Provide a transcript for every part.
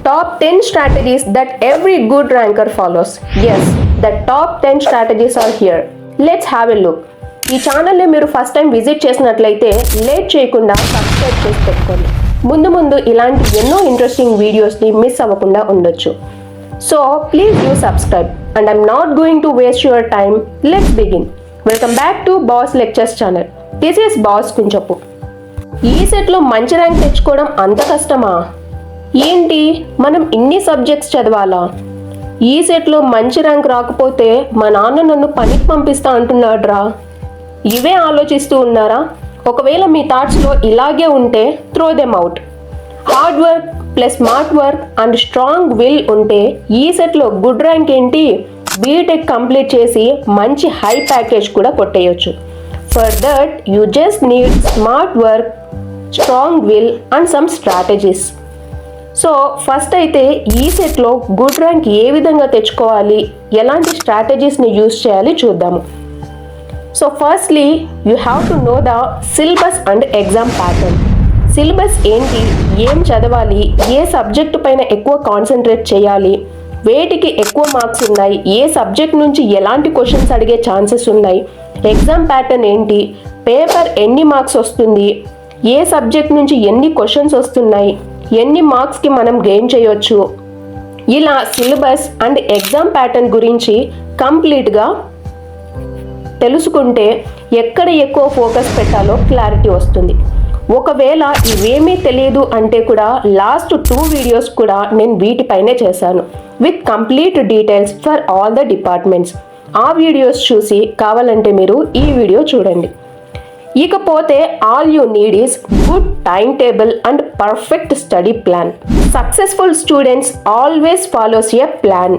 Top 10 strategies that every good ranker follows. Yes, the top 10 strategies are here. Let's have a look. ఈ ఛానల్ని మీరు first time visit చేసినట్లయితే late చేయకుండా subscribe చేసి పెట్టుకోండి. ముందు ఇలాంటి ఎన్నో ఇంట్రెస్టింగ్ వీడియోస్ని మిస్ అవ్వకుండా ఉండొచ్చు. So please do subscribe and I'm not going to waste your time. Let's begin. Welcome back to boss lectures channel. This is boss Kunchapu. ఈ సెట్లో మంచి ర్యాంక్ తెచ్చుకోవడం అంత కష్టమా? ఏంటి మనం ఇన్ని సబ్జెక్ట్స్ చదవాలా? ఈ సెట్లో మంచి ర్యాంక్ రాకపోతే మా నాన్న నన్ను పనికి పంపిస్తా అంటున్నాడ్రా. ఇవే ఆలోచిస్తూ ఉన్నారా? ఒకవేళ మీ థాట్స్లో ఇలాగే ఉంటే throw them out. Hard work plus smart work and strong will ఉంటే ఈ సెట్లో గుడ్ ర్యాంక్ ఏంటి, బీటెక్ కంప్లీట్ చేసి మంచి హై ప్యాకేజ్ కూడా కొట్టేయచ్చు. For that you just need smart work, strong will and some strategies. So first అయితే ఈ సెట్లో గుడ్ ర్యాంక్ ఏ విధంగా తెచ్చుకోవాలి, ఎలాంటి స్ట్రాటజీస్ని యూజ్ చేయాలి చూద్దాము. So firstly you have to know the syllabus and exam pattern. Syllabus ఏంటి, ఏం చదవాలి, ఏ సబ్జెక్టు పైన ఎక్కువ కాన్సన్ట్రేట్ చేయాలి, వేటికి ఎక్కువ మార్క్స్ ఉన్నాయి, ఏ సబ్జెక్ట్ నుంచి ఎలాంటి క్వశ్చన్స్ అడిగే ఛాన్సెస్ ఉన్నాయి, ఎగ్జామ్ ప్యాటర్న్ ఏంటి, పేపర్ ఎన్ని మార్క్స్ వస్తుంది, ఏ సబ్జెక్ట్ నుంచి ఎన్ని క్వశ్చన్స్ వస్తున్నాయి, ఎన్ని మార్క్స్కి మనం గెయిన్ చేయొచ్చు, ఇలా సిలబస్ అండ్ ఎగ్జామ్ ప్యాటర్న్ గురించి కంప్లీట్గా తెలుసుకుంటే ఎక్కడ ఎక్కువ ఫోకస్ పెట్టాలో క్లారిటీ వస్తుంది. ఒకవేళ ఇవేమీ తెలియదు అంటే కూడా లాస్ట్ 2 వీడియోస్ కూడా నేను వీటిపైనే చేశాను with complete details for all the departments. ఆ వీడియోస్ చూసి కావాలంటే మీరు ఈ వీడియో చూడండి. ఇకపోతే all you need is good time table and perfect study plan. Successful students always follows a plan.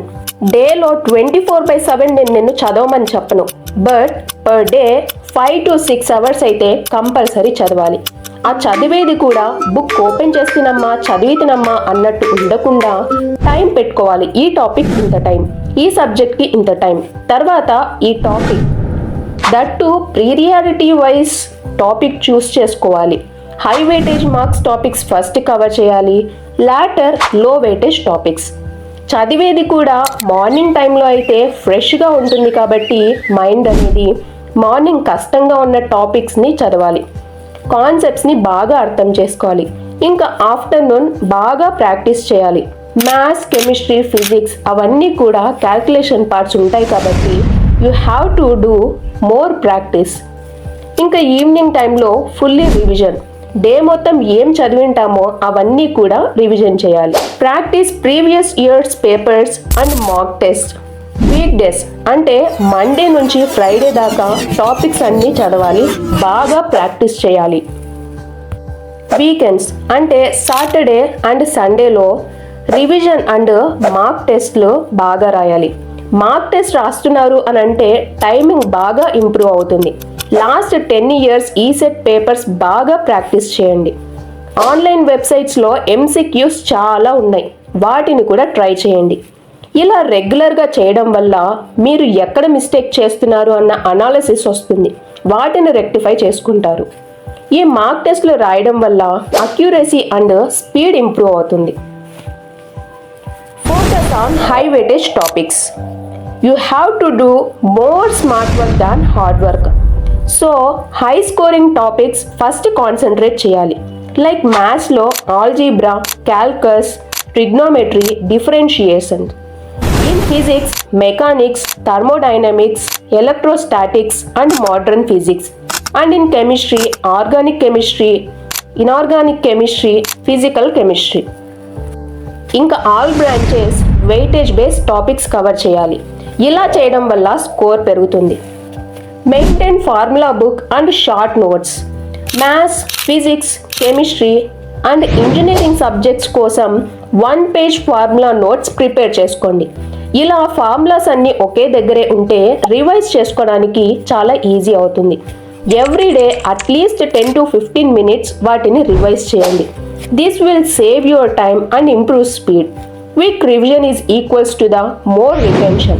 డేలో 24/7 నేను చదవమని చెప్పను, but per day 5 to 6 hours అయితే కంపల్సరీ చదవాలి. ఆ చదివేది కూడా బుక్ ఓపెన్ చేసినమ్మా చదివితేనమ్మా అన్నట్టు ఉండకుండా టైం పెట్టుకోవాలి. ఈ టాపిక్ ఇంత టైం, ఈ సబ్జెక్ట్కి ఇంత టైం, తర్వాత ఈ topic, that priority wise topic choose చేసుకోవాలి. High weightage marks topics first cover చేయాలి, లాటర్ లో వెయిటేజ్ టాపిక్స్. చదివేది కూడా మార్నింగ్ టైంలో అయితే ఫ్రెష్గా ఉంటుంది కాబట్టి మైండ్ అనేది మార్నింగ్ కష్టంగా ఉన్న టాపిక్స్ని చదవాలి, కాన్సెప్ట్స్ని బాగా అర్థం చేసుకోవాలి. ఇంకా ఆఫ్టర్నూన్ బాగా ప్రాక్టీస్ చేయాలి. మ్యాథ్స్, కెమిస్ట్రీ, ఫిజిక్స్ అవన్నీ కూడా క్యాల్కులేషన్ పార్ట్స్ ఉంటాయి కాబట్టి you have to do more practice. ఇంకా ఈవినింగ్ టైంలో ఫుల్లీ రివిజన్. డే మొత్తం ఏం చదివింటామో అవన్నీ కూడా రివిజన్ చేయాలి. Practice previous years papers and mock test. Week days అంటే మండే నుంచి ఫ్రైడే దాకా టాపిక్స్ అన్నీ చదవాలి, బాగా ప్రాక్టీస్ చేయాలి. వీకెండ్స్ అంటే సాటర్డే అండ్ సండేలో రివిజన్ అండ్ మాక్ టెస్ట్లు బాగా రాయాలి. మార్క్ టెస్ట్ రాస్తున్నారు అని అంటే టైమింగ్ బాగా ఇంప్రూవ్ అవుతుంది. లాస్ట్ 10 years ఈ సెట్ పేపర్స్ బాగా ప్రాక్టీస్ చేయండి. ఆన్లైన్ వెబ్సైట్స్లో MCQs చాలా ఉన్నాయి, వాటిని కూడా ట్రై చేయండి. ఇలా రెగ్యులర్గా చేయడం వల్ల మీరు ఎక్కడ మిస్టేక్ చేస్తున్నారు అన్న అనాలిసిస్ వస్తుంది, వాటిని రెక్టిఫై చేసుకుంటారు. ఈ మార్క్ టెస్ట్లు రాయడం వల్ల అక్యురసీ అండ్ స్పీడ్ ఇంప్రూవ్ అవుతుంది. Focus on high weightage topics. You have to do more smart work than hard work. So, high scoring topics first concentrate చేయాలి. Like మ్యాథ్స్లో algebra, calculus, trigonometry, differentiation. In physics mechanics, thermodynamics, electrostatics and modern physics. And in chemistry organic chemistry, inorganic chemistry, physical chemistry. ఇంకా all branches weightage based topics cover చేయాలి. ఇలా చేయడం వల్ల score పెరుగుతుంది. Maintain formula book and short notes. Maths, physics, chemistry and engineering subjects కోసం 1 page formula notes prepare చేసుకోండి. ఇలా formulas అన్నీ ఒకే దగ్గరే ఉంటే రివైజ్ చేసుకోవడానికి చాలా ఈజీ అవుతుంది. ఎవ్రీడే అట్లీస్ట్ 10 to 15 minutes వాటిని రివైజ్ చేయండి. This will save your time and improve speed. Quick revision is equals to the more retention.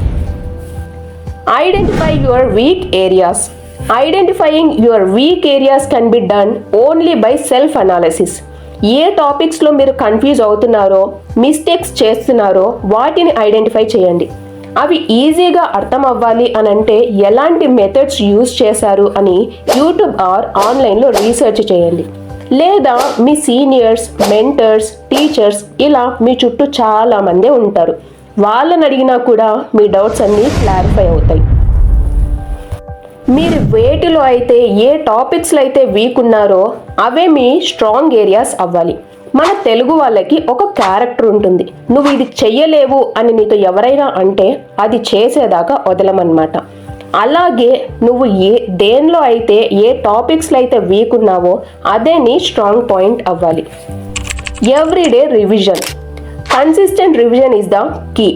Identify your weak areas. Identifying your weak areas can be done only by self-analysis. ఏ టాపిక్స్లో మీరు confuse అవుతున్నారో, mistakes చేస్తున్నారో వాటిని identify చేయండి. అవి ఈజీగా అర్థం అవ్వాలి అని అంటే ఎలాంటి మెథడ్స్ యూజ్ చేశారు అని యూట్యూబ్ ఆర్ ఆన్లైన్లో రీసెర్చ్ చేయండి. లేదా మీ సీనియర్స్, మెంటర్స్, టీచర్స్ ఇలా మీ చుట్టూ చాలామంది ఉంటారు. వాళ్ళని అడిగినా కూడా మీ డౌట్స్ అన్నీ క్లారిఫై అవుతాయి. మీరు వేటిలో అయితే ఏ టాపిక్స్లో అయితే వీక్ ఉన్నారో అవే మీ స్ట్రాంగ్ ఏరియాస్ అవ్వాలి. మన తెలుగు వాళ్ళకి ఒక క్యారెక్టర్ ఉంటుంది. నువ్వు ఇది చెయ్యలేవు అని నీతో ఎవరైనా అంటే అది చేసేదాకా వదలమన్నమాట. అలాగే నువ్వు దేనిలో అయితే ఏ టాపిక్స్లో అయితే వీక్ ఉన్నావో అదే నీ స్ట్రాంగ్ పాయింట్ అవ్వాలి. Everyday revision. Consistent revision is the key.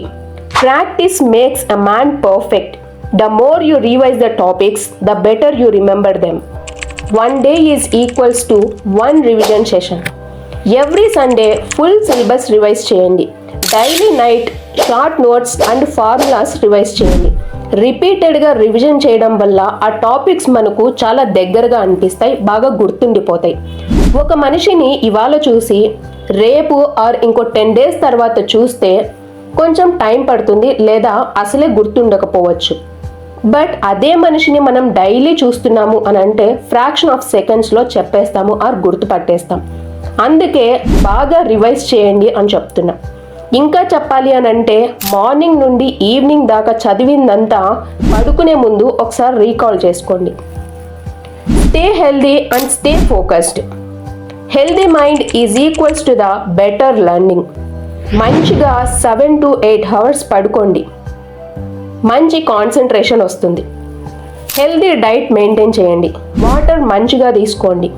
Practice makes a man perfect. The more you revise the topics, the better you remember them. One day is equals to one revision session. Every Sunday, full syllabus revise చేయండి. Daily night, short notes and formulas revise చేయండి. రిపీటెడ్గా revision చేయడం వల్ల ఆ topics మనకు చాలా దగ్గరగా అనిపిస్తాయి, బాగా గుర్తుండిపోతాయి. ఒక మనిషిని ఇవాళ చూసి రేపు ఆర్ ఇంకో 10 days తర్వాత చూస్తే కొంచెం టైం పడుతుంది, లేదా అసలే గుర్తుండకపోవచ్చు. బట్ అదే మనిషిని మనం డైలీ చూస్తున్నాము అని అంటే ఫ్రాక్షన్ ఆఫ్ సెకండ్స్లో చెప్పేస్తాము ఆర్ గుర్తుపట్టేస్తాం. అందుకే బాగా రివైజ్ చేయండి అని చెప్తున్నా. ఇంకా చెప్పాలి అని అంటే మార్నింగ్ నుండి ఈవినింగ్ దాకా చదివిందంతా పడుకునే ముందు ఒకసారి రీకాల్ చేసుకోండి. Stay healthy and stay focused. Healthy mind is equals to the better learning. మంచిగా 7 to 8 hours పడుకోండి, మంచి కాన్సన్ట్రేషన్ వస్తుంది. హెల్దీ డైట్ మెయింటైన్ చేయండి, వాటర్ మంచిగా తీసుకోండి.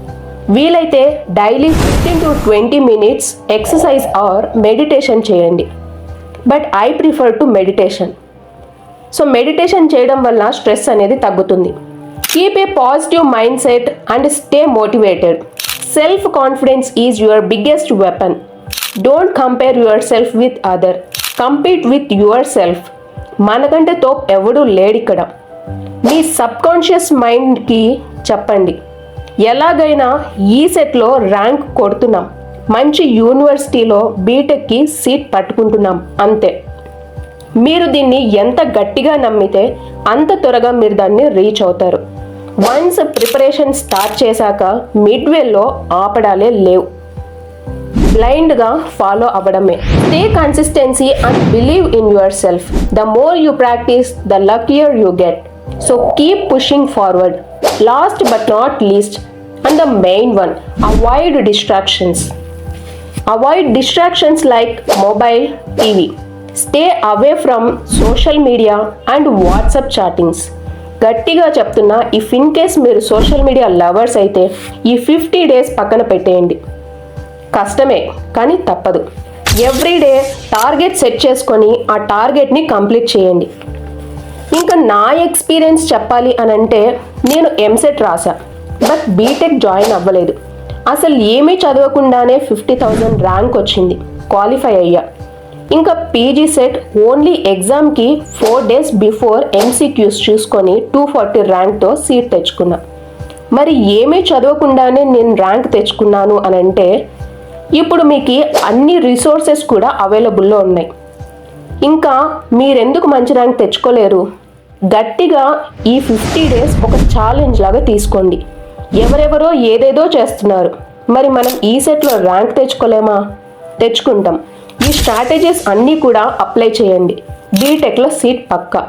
వీలైతే daily 15 to 20 minutes exercise or meditation చేయండి. But I prefer to meditation. So meditation చేయడం వల్ల స్ట్రెస్ అనేది తగ్గుతుంది. Keep a positive mindset and stay motivated. Self confidence is your biggest weapon. Don't compare your self with other, compete with your self. మనకంటే తోపు ఎవడూ లేడిక్కడ. మీ subconscious మైండ్కి చెప్పండి, ఎలాగైనా ఈ సెట్లో ర్యాంక్ కొడుతున్నాం, మంచి యూనివర్సిటీలో బీటెక్కి సీట్ పట్టుకుంటున్నాం అంతే. మీరు దీన్ని ఎంత గట్టిగా నమ్మితే అంత త్వరగా మీరు దాన్ని రీచ్ అవుతారు. వన్స్ ప్రిపరేషన్ స్టార్ట్ చేశాక మిడ్వేలో ఆపడాలే లేవు, బ్లైండ్గా ఫాలో అవ్వడమే. Stay consistency and believe in your self. The more you practice the luckier you get. So keep pushing forward. Last but not least and the main one, avoid distractions. Avoid distractions like mobile, TV. Stay away from social media and WhatsApp chattings. గట్టిగా చెప్తున్నా, if in case మీరు social media lovers అయితే ఈ 50 days పక్కన పెట్టేయండి. కష్టమే కానీ తప్పదు. ఎవ్రీడే టార్గెట్ సెట్ చేసుకొని ఆ టార్గెట్ని కంప్లీట్ చేయండి. ఇంకా నా ఎక్స్పీరియన్స్ చెప్పాలి అని అంటే నేను ఎంసెట్ రాసా, బట్ బీటెక్ జాయిన్ అవ్వలేదు. అసలు ఏమీ చదవకుండానే 50,000 ర్యాంక్ వచ్చింది, క్వాలిఫై అయ్యా. ఇంకా పీజీ సెట్ ఓన్లీ ఎగ్జామ్కి 4 days బిఫోర్ ఎంసీక్యూస్ చూసుకొని 240 ర్యాంక్తో సీట్ తెచ్చుకున్నా. మరి ఏమీ చదవకుండానే నేను ర్యాంక్ తెచ్చుకున్నాను అని అంటే ఇప్పుడు మీకు అన్ని రిసోర్సెస్ కూడా అవైలబుల్లో ఉన్నాయి. ఇంకా మీరెందుకు మంచి ర్యాంక్ తెచ్చుకోలేరు? గట్టిగా ఈ 50 days ఒక ఛాలెంజ్ లాగా తీసుకోండి. ఎవరెవరో ఏదేదో చేస్తున్నారు, మరి మనం ఈ సెట్లో ర్యాంక్ తెచ్చుకోలేమా? తెచ్చుకుంటాం. ఈ స్ట్రాటజీస్ అన్నీ కూడా అప్లై చేయండి, బీటెక్లో సీట్ పక్కా.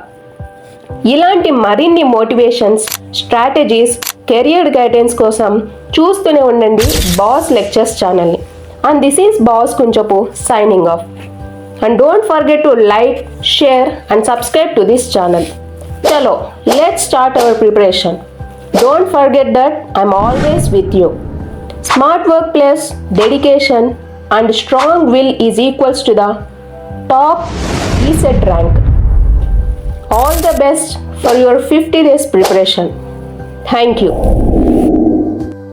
ఇలాంటి మరిన్ని మోటివేషన్స్, స్ట్రాటజీస్, కెరియర్ గైడెన్స్ కోసం చూస్తూనే ఉండండి బాస్ లెక్చర్స్ ఛానల్ని. And this is Boss Kunchapu signing off. And don't forget to like, share and subscribe to this channel. Chalo, let's start our preparation. Don't forget that I'm always with you. Smart work plus dedication and strong will is equals to the top ESET rank. All the best for your 50 days preparation. Thank you.